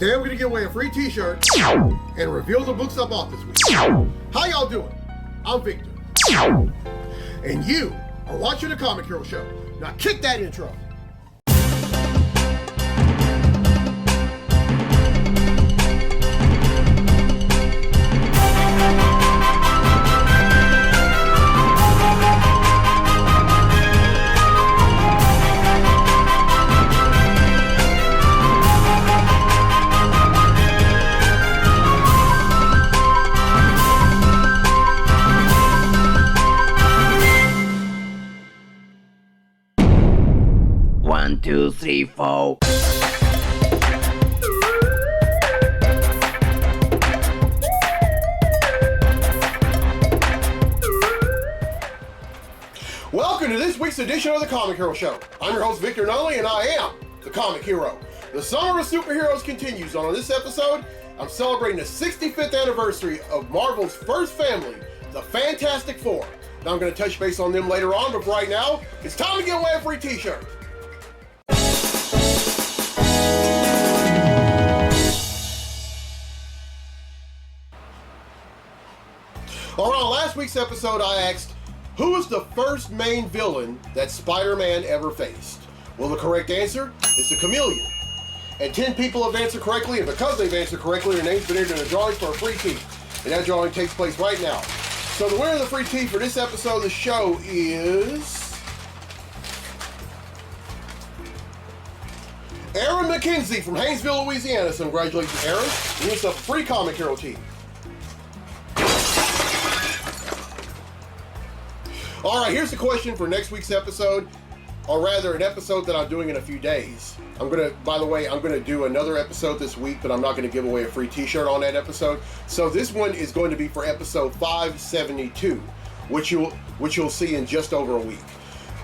Today I'm going to give away a free t-shirt and reveal the books I bought this week. How y'all doing? I'm Victor. And you are watching the Comic Hero Show. Now kick that intro. One, two, three, four. Welcome to this week's edition of the Comic Hero Show. I'm your host, Victor Nunley, and I am the Comic Hero. The summer of superheroes continues. On this episode, I'm celebrating the 65th anniversary of Marvel's first family, the Fantastic Four. Now I'm going to touch base on them later on, but right now, it's time to give away a free t-shirt. On last week's episode, I asked, who was the first main villain that Spider-Man ever faced? Well, the correct answer is the Chameleon. And 10 people have answered correctly, and because they've answered correctly, their name's been entered in a drawing for a free tee. And that drawing takes place right now. So the winner of the free tee for this episode of the show is Aaron McKenzie from Haynesville, Louisiana. So congratulations, Aaron. And here's a free Comic Hero tee. All right, here's the question for next week's episode, or rather an episode that I'm doing in a few days. By the way, I'm going to do another episode this week, but I'm not going to give away a free t-shirt on that episode. So this one is going to be for episode 572, which you'll see in just over a week.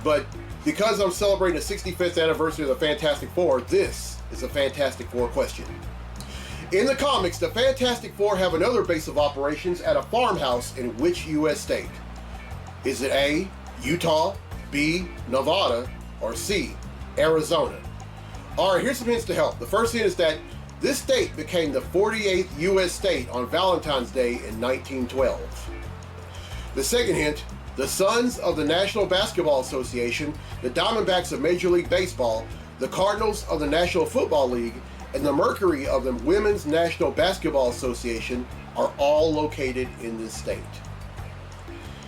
But because I'm celebrating the 65th anniversary of the Fantastic Four, this is a Fantastic Four question. In the comics, the Fantastic Four have another base of operations at a farmhouse in which U.S. state? Is it A, Utah, B, Nevada, or C, Arizona? All right, here's some hints to help. The first hint is that this state became the 48th U.S. state on Valentine's Day in 1912. The second hint, the Sons of the National Basketball Association, the Diamondbacks of Major League Baseball, the Cardinals of the National Football League, and the Mercury of the Women's National Basketball Association are all located in this state.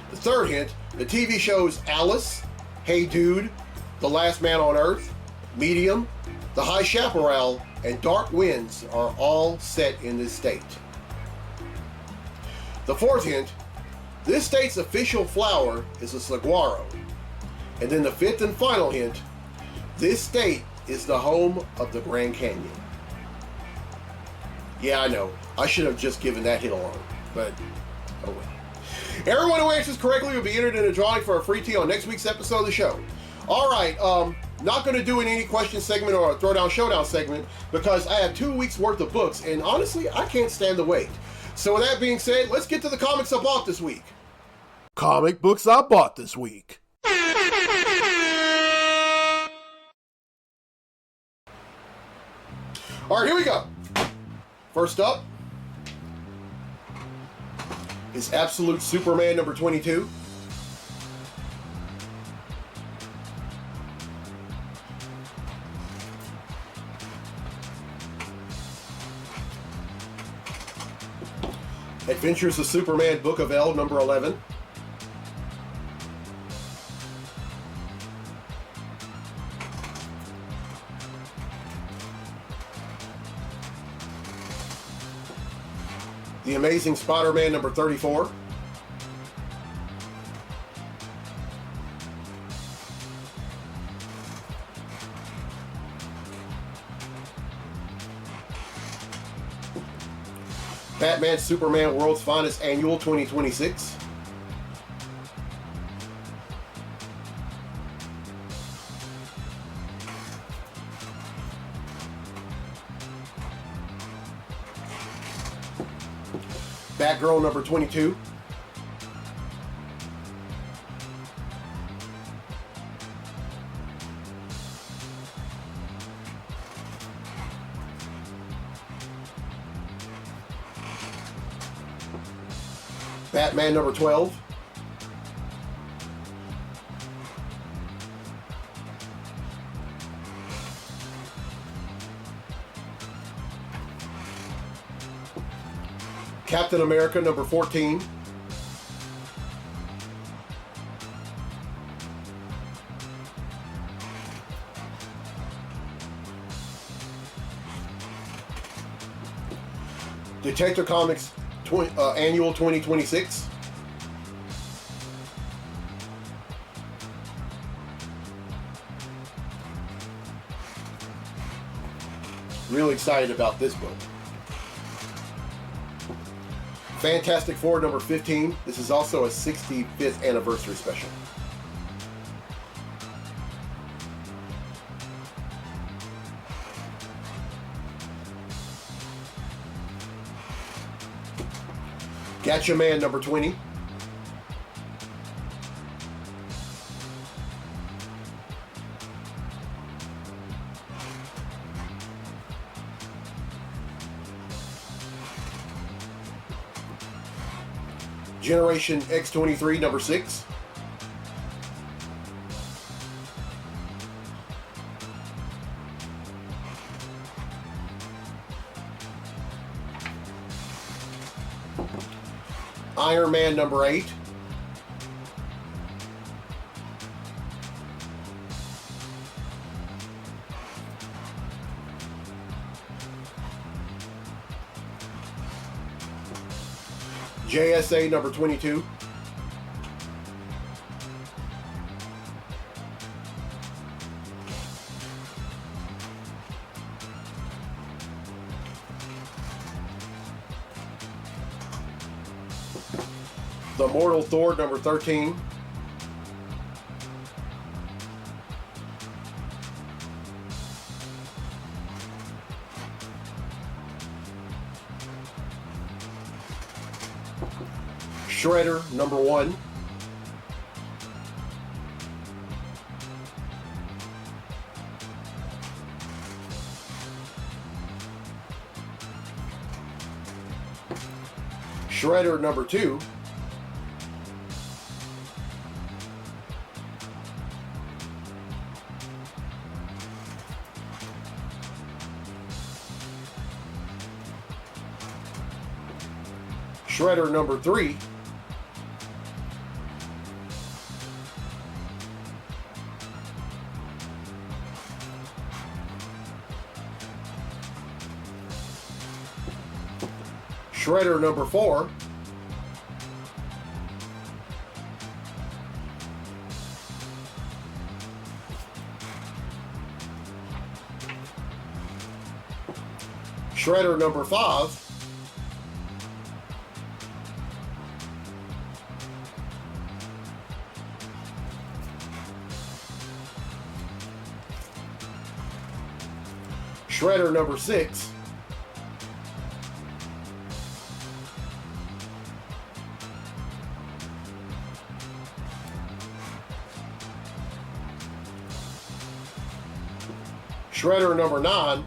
The third hint, the TV shows Alice, Hey Dude, The Last Man on Earth, Medium, The High Chaparral, and Dark Winds are all set in this state. The fourth hint, this state's official flower is a saguaro. And then the fifth and final hint, this state is the home of the Grand Canyon. Yeah, I know, I should have just given that hint alone, but oh well. Everyone who answers correctly will be entered in a drawing for a free tee on next week's episode of the show. All right, not going to do any question segment or a throwdown showdown segment because I have 2 weeks worth of books, and honestly, I can't stand the wait. So with that being said, let's get to the comics I bought this week. Comic books I bought this week. All right, here we go. First up is Absolute Superman number 22. Adventures of Superman Book of L number 11. The Amazing Spider-Man number 34. Batman Superman World's Finest Annual 2026. Batgirl number 22. Batman number 12. Captain America number 14. Detective Comics Annual 2026. Really excited about this book. Fantastic Four number 15. This is also a 65th anniversary special. Gatchaman number 20. Generation X23 number 6. Iron Man number 8. JSA number 22. The Mortal Thor number 13. Shredder number 1. Shredder number 2. Shredder number 3. Shredder number 4. Shredder number 5. Shredder number 6. Shredder number 9.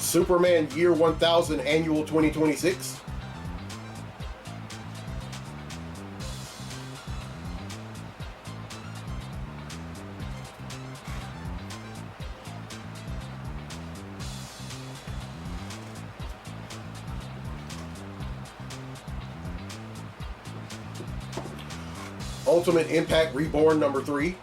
Superman Year 1000 Annual 2026. Ultimate Impact Reborn number 3.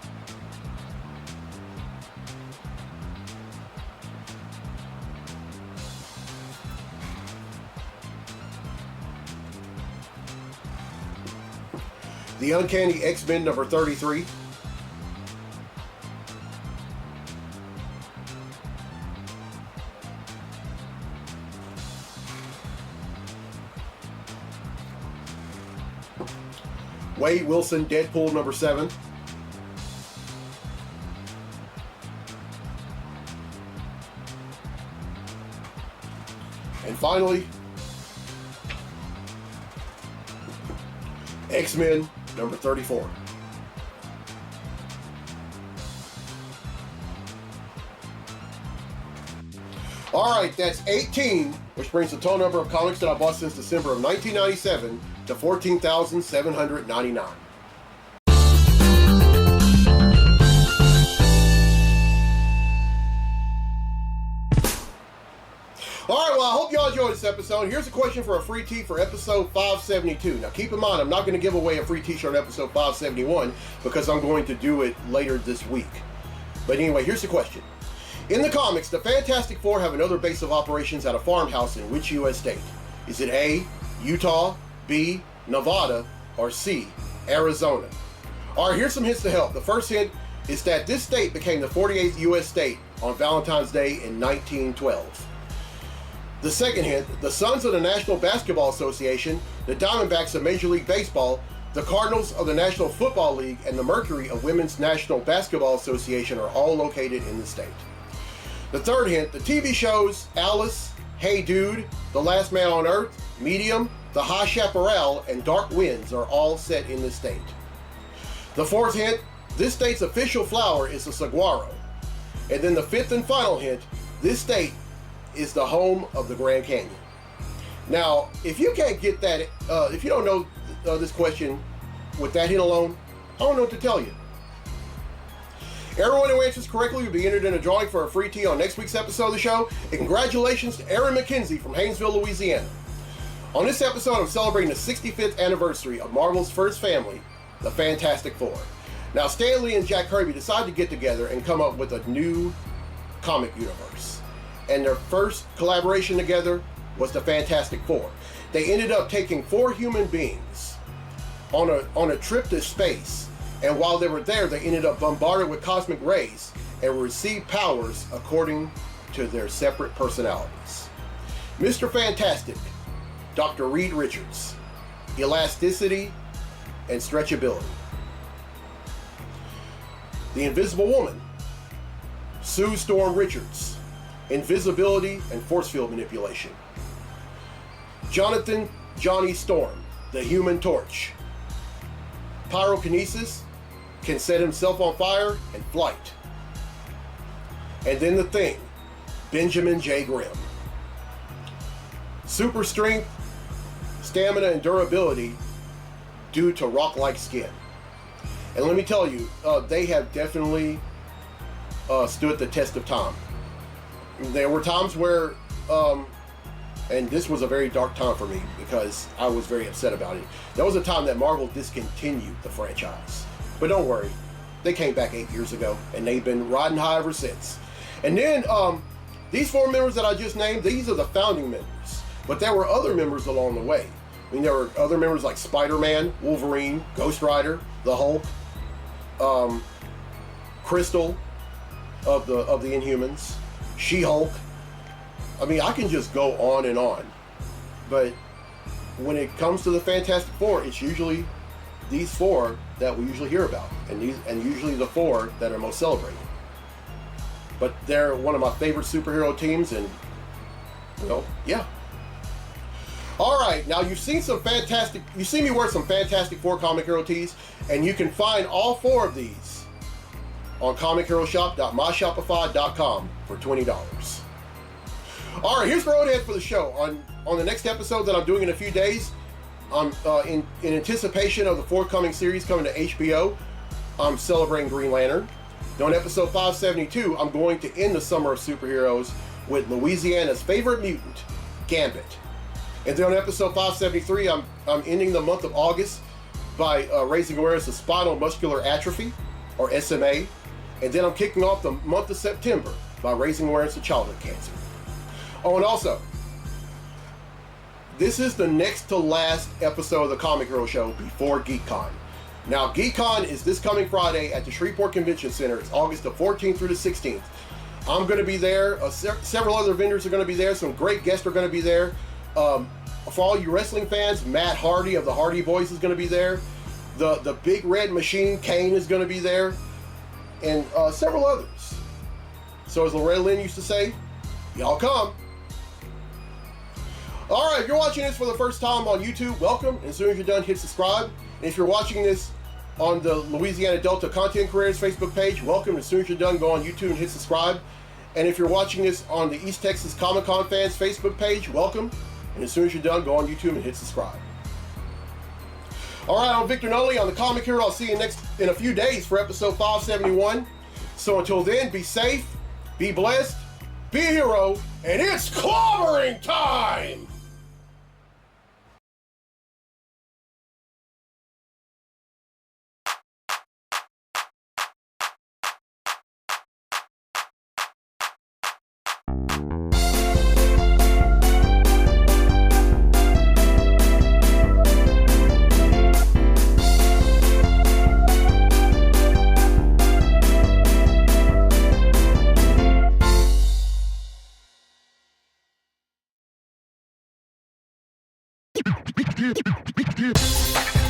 The Uncanny X-Men number 33. Wade Wilson Deadpool number 7. And finally, X-Men number 34. Alright, that's 18, which brings the total number of comics that I bought since December of 1997 to 14,799. Alright, well, I hope y'all enjoyed this episode. Here's a question for a free tee for episode 572. Now, keep in mind, I'm not going to give away a free t-shirt on episode 571 because I'm going to do it later this week. But anyway, here's the question. In the comics, the Fantastic Four have another base of operations at a farmhouse in which U.S. state? Is it A, Utah, B, Nevada, or C, Arizona? Alright, here's some hints to help. The first hint is that this state became the 48th U.S. state on Valentine's Day in 1912. The second hint, the Sons of the National Basketball Association, the Diamondbacks of Major League Baseball, the Cardinals of the National Football League, and the Mercury of Women's National Basketball Association are all located in the state. The third hint, the TV shows Alice, Hey Dude, The Last Man on Earth, Medium, The High Chaparral, and Dark Winds are all set in this state. The fourth hint, this state's official flower is the saguaro. And then the fifth and final hint, this state is the home of the Grand Canyon. Now, if you can't get that, if you don't know this question with that hint alone, I don't know what to tell you. Everyone who answers correctly will be entered in a drawing for a free tee on next week's episode of the show. And congratulations to Aaron McKenzie from Haynesville, Louisiana. On this episode, I'm celebrating the 65th anniversary of Marvel's first family, the Fantastic Four. Now, Stan Lee and Jack Kirby decided to get together and come up with a new comic universe. And their first collaboration together was the Fantastic Four. They ended up taking 4 human beings on a trip to space. And while they were there, they ended up bombarded with cosmic rays and received powers according to their separate personalities. Mr. Fantastic, Dr. Reed Richards, elasticity and stretchability. The Invisible Woman, Sue Storm Richards, invisibility and force field manipulation. Jonathan Johnny Storm, the Human Torch, pyrokinesis, can set himself on fire, and flight. And then the Thing, Benjamin J. Grimm. Super strength, stamina, and durability due to rock-like skin. And let me tell you, they have definitely stood the test of time. There were times where, and this was a very dark time for me because I was very upset about it. There was a time that Marvel discontinued the franchise. But don't worry, they came back 8 years ago, and they've been riding high ever since. And then, these 4 members that I just named, these are the founding members. But there were other members along the way. I mean, there were other members like Spider-Man, Wolverine, Ghost Rider, the Hulk, Crystal of the Inhumans, She-Hulk. I mean, I can just go on and on. But when it comes to the Fantastic Four, it's usually these 4 that we usually hear about, and usually the 4 that are most celebrated. But they're one of my favorite superhero teams, and well, yeah. All right, now you've seen me wear some Fantastic Four comic hero tees, and you can find all 4 of these on comicheroshop.myshopify.com for $20. All right, here's the road ahead for the show. On the next episode that I'm doing in a few days, I'm in anticipation of the forthcoming series coming to HBO. I'm celebrating Green Lantern. On episode 572, I'm going to end the summer of superheroes with Louisiana's favorite mutant, Gambit. And then on episode 573, I'm ending the month of August by raising awareness of spinal muscular atrophy, or SMA. And then I'm kicking off the month of September by raising awareness of childhood cancer. Oh, and also, this is the next to last episode of the Comic Hero Show before GeekCon. Now, GeekCon is this coming Friday at the Shreveport Convention Center. It's August the 14th through the 16th. I'm going to be there. Several other vendors are going to be there. Some great guests are going to be there. For all you wrestling fans, Matt Hardy of the Hardy Boys is going to be there. The Big Red Machine, Kane, is going to be there. And several others. So as Loretta Lynn used to say, y'all come. All right, if you're watching this for the first time on YouTube, welcome. And as soon as you're done, hit subscribe. And if you're watching this on the Louisiana Delta Content Careers Facebook page, welcome. As soon as you're done, go on YouTube and hit subscribe. And if you're watching this on the East Texas Comic Con Fans Facebook page, welcome. And as soon as you're done, go on YouTube and hit subscribe. All right, I'm Victor Noli on the Comic Hero. I'll see you in a few days for episode 571. So until then, be safe, be blessed, be a hero, and it's clobbering time! Yeah.